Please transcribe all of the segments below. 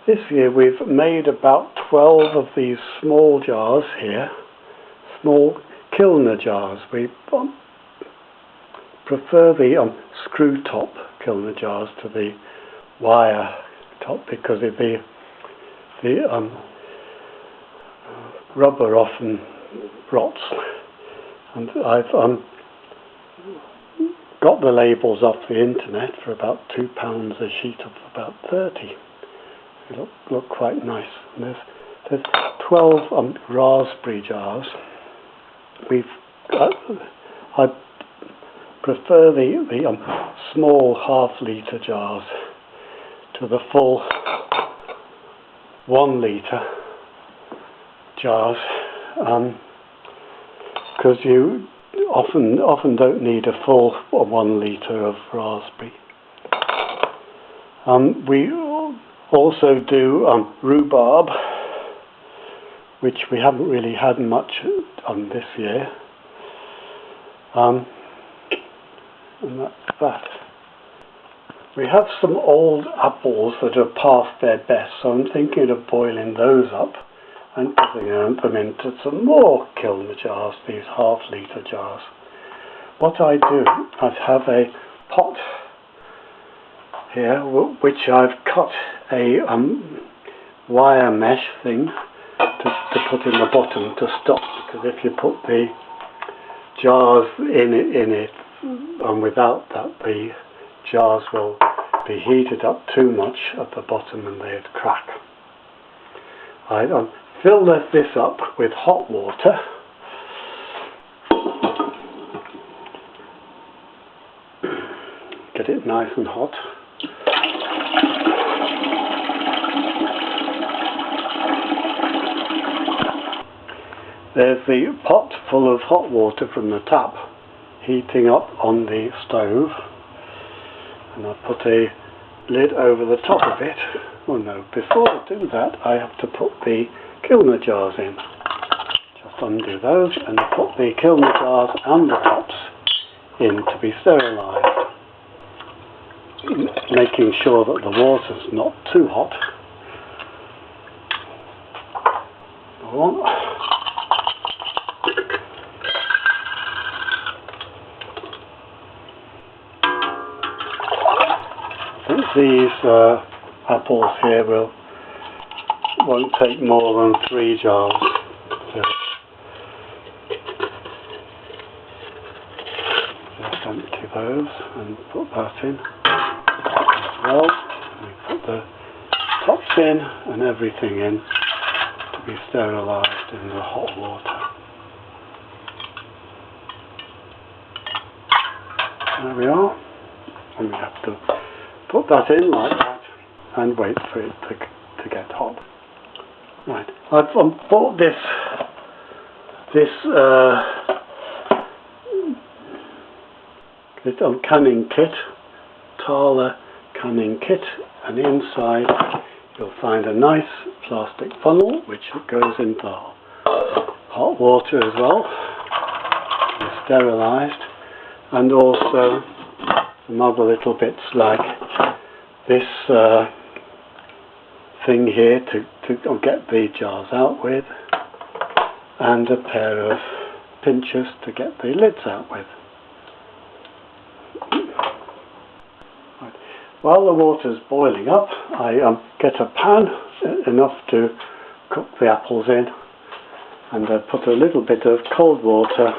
This year we've made about 12 of these small jars here, small Kilner jars. We prefer the screw top Kilner jars to the wire top because the rubber often rots. And I've got the labels off the internet for about £2 a sheet of about 30. They look quite nice. And there's 12 raspberry jars. I prefer the small half-litre jars to the full 1 litre jars, because you often don't need a full 1 litre of raspberry. We also do rhubarb, which we haven't really had much this year, and that's that. We have some old apples that are past their best, so I'm thinking of boiling those up and putting them into some more Kilner jars, these half-litre jars. What I do, I have a pot here which I've cut a wire mesh thing to put in the bottom to stop, because if you put the jars in it and without that, the jars will be heated up too much at the bottom and they'd crack. I fill this up with hot water. Get it nice and hot. There's the pot full of hot water from the tap heating up on the stove, and I put a lid over the top of it. Oh no, before I do that I have to put the Kilner jars in. Just undo those and put the Kilner jars and the tops in to be sterilised, making sure that the water's not too hot. Go on. These apples here won't take more than 3 jars. So just empty those and put that in as well. We put the tops in and everything in to be sterilised in the hot water. There we are. And we have to put that in like that and wait for it to get hot. Right, I've bought this canning kit, Thaler canning kit, and inside you'll find a nice plastic funnel which goes into hot water as well, it's sterilised, and also some other little bits like this thing here to get the jars out with, and a pair of pinchers to get the lids out with. Right. While the water's boiling up, I get a pan enough to cook the apples in, and I put a little bit of cold water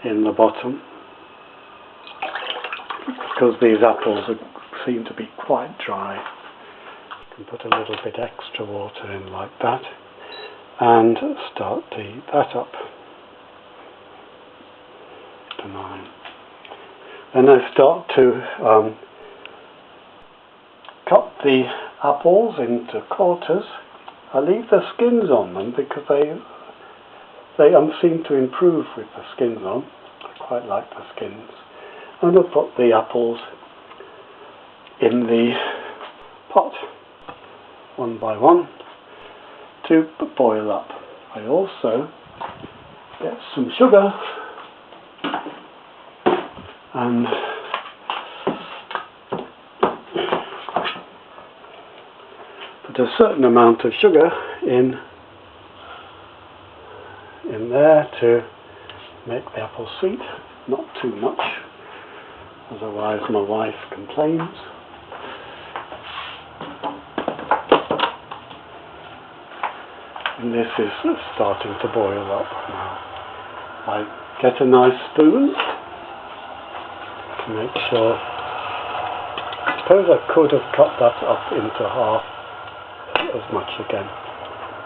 in the bottom, because these apples seem to be quite dry. You can put a little bit extra water in like that and start to heat that up to 9. Then I start to cut the apples into quarters. I leave the skins on them because they seem to improve with the skins on. I quite like the skins. And I'll put the apples in the pot, one by one, to boil up. I also get some sugar and put a certain amount of sugar in there to make the apple sweet, not too much, otherwise my wife complains. And this is starting to boil up now. I get a nice spoon to make sure. I suppose I could have cut that up into half as much again.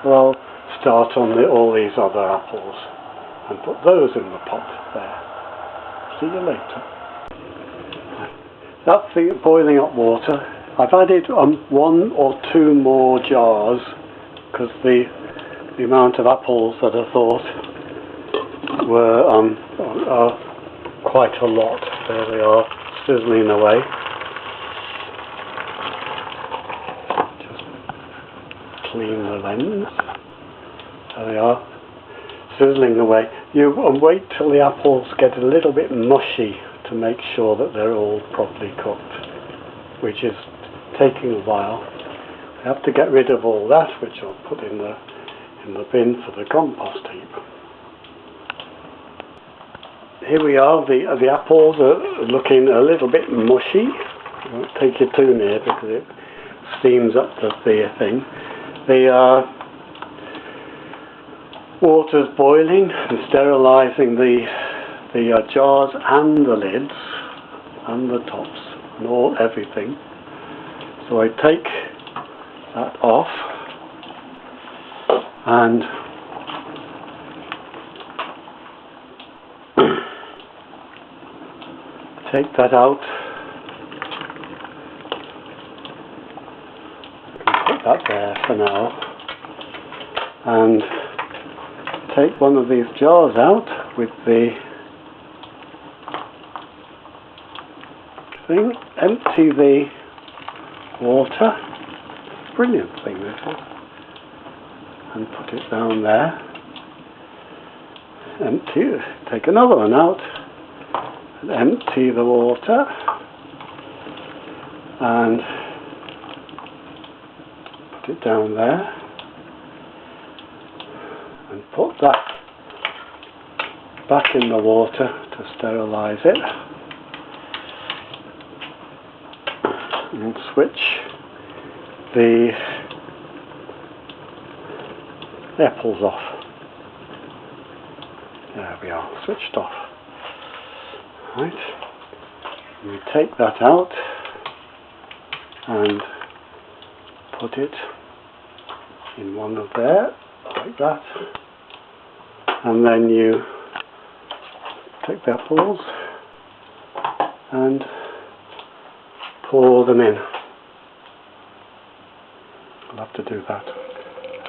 Well, I'll start on all these other apples and put those in the pot there. See you later. That's the boiling up water. I've added 1 or 2 more jars because the amount of apples that I thought were are quite a lot. There they are, sizzling away. Just clean the lens. There they are, sizzling away. You wait till the apples get a little bit mushy to make sure that they're all properly cooked, which is taking a while. I have to get rid of all that, which I'll put in the bin for the compost heap. Here we are, the apples are looking a little bit mushy. I won't take you too near because it steams up the thing. The water's boiling and sterilising the jars and the lids and the tops and everything. So I take that off and take that out. I can put that there for now and take one of these jars out with the thing, empty the water. Brilliant thing this is. And put it down there. Empty. Take another one out. And empty the water. And put it down there. And put that back in the water to sterilise it. And switch the apples off. There we are, switched off. Right. We take that out and put it in one of there, like that. And then you take the apples and pour them in. I'll have to do that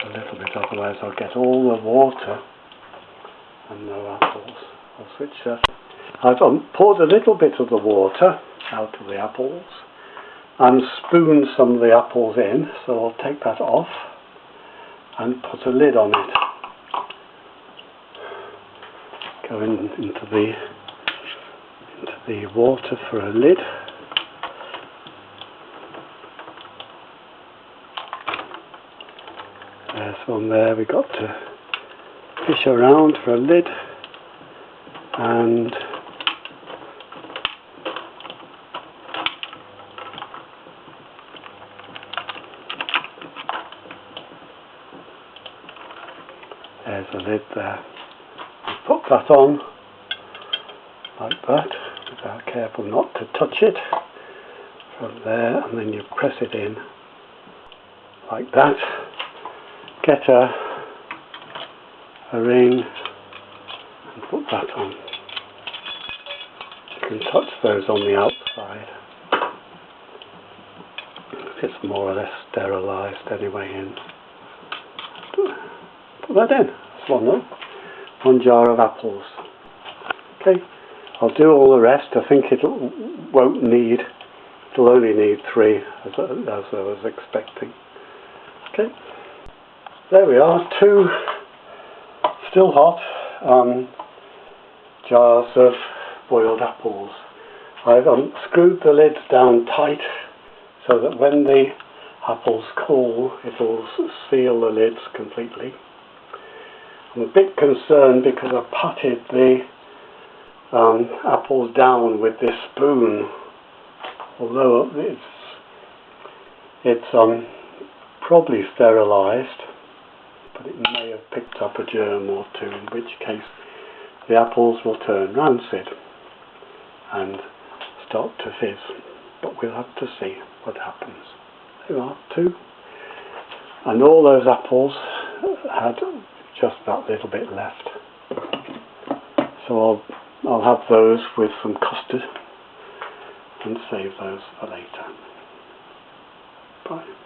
a little bit, otherwise I'll get all the water and no apples. I'll switch that. I've poured a little bit of the water out of the apples and spooned some of the apples in, so I'll take that off and put a lid on it. Go into the water for a lid. There's one there. We've got to fish around for a lid and there's a lid there. Put that on like that. Be careful not to touch it from there, and then you press it in like that. Get a ring and put that on. You can touch those on the outside. It's more or less sterilised anyway. In put that in. That's one jar of apples. Okay, I'll do all the rest. I think it'll only need 3 as I was expecting. Okay. There we are, 2 still hot jars of boiled apples. I've screwed the lids down tight so that when the apples cool, it'll seal the lids completely. I'm a bit concerned because I patted the apples down with this spoon, although it's probably sterilised, but it may have picked up a germ or two, in which case the apples will turn rancid and start to fizz. But we'll have to see what happens. There are 2, and all those apples had just that little bit left. So I'll have those with some custard and save those for later. Bye.